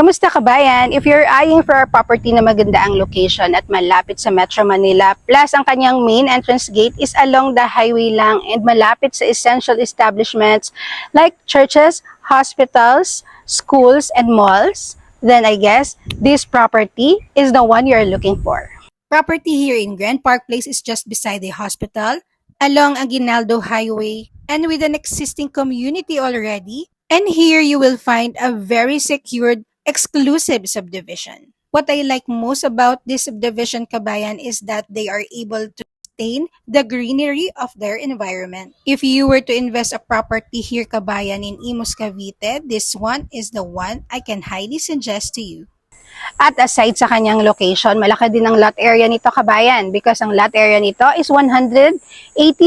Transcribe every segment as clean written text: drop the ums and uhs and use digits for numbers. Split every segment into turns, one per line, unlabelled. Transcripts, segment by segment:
Kamusta kabayan? If you're eyeing for a property na maganda ang location at malapit sa Metro Manila, plus ang kanyang main entrance gate is along the highway lang and malapit sa essential establishments like churches, hospitals, schools, and malls, then I guess this property is the one you're looking for. Property here in Grand Park Place is just beside the hospital, along Aguinaldo Highway, and with an existing community already. And here you will find a very secured, exclusive subdivision. What I like most about this subdivision, kabayan, is that they are able to sustain the greenery of their environment. If you were to invest a property here, kabayan, in Imus, Cavite, this one is the one I can highly suggest to you. At aside sa kanyang location, malaki din ang lot area nito, kabayan, because ang lot area nito is 180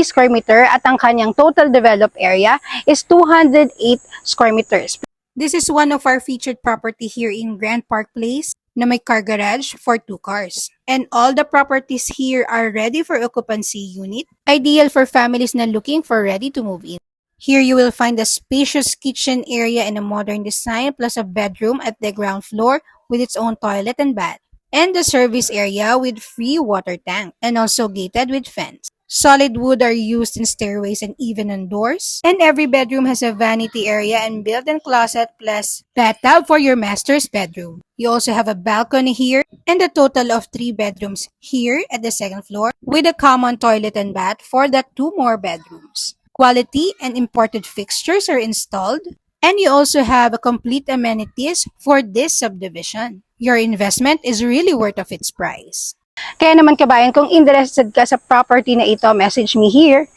square meter at ang kanyang total developed area is 208 square meters. This is one of our featured property here in Grand Park Place na may car garage for 2 cars. And all the properties here are ready for occupancy unit, ideal for families na looking for ready to move in. Here you will find a spacious kitchen area and a modern design plus a bedroom at the ground floor with its own toilet and bath, and the service area with free water tank and also gated with fence. Solid wood are used in stairways and even on doors, and every bedroom has a vanity area and built-in closet plus bathtub for your master's bedroom. You also have a balcony here and a total of 3 bedrooms here at the second floor with a common toilet and bath for the 2 more bedrooms. Quality and imported fixtures are installed, and you also have a complete amenities for this subdivision. Your investment is really worth of its price. Kaya naman kabayan, kung interested ka sa property na ito, message me here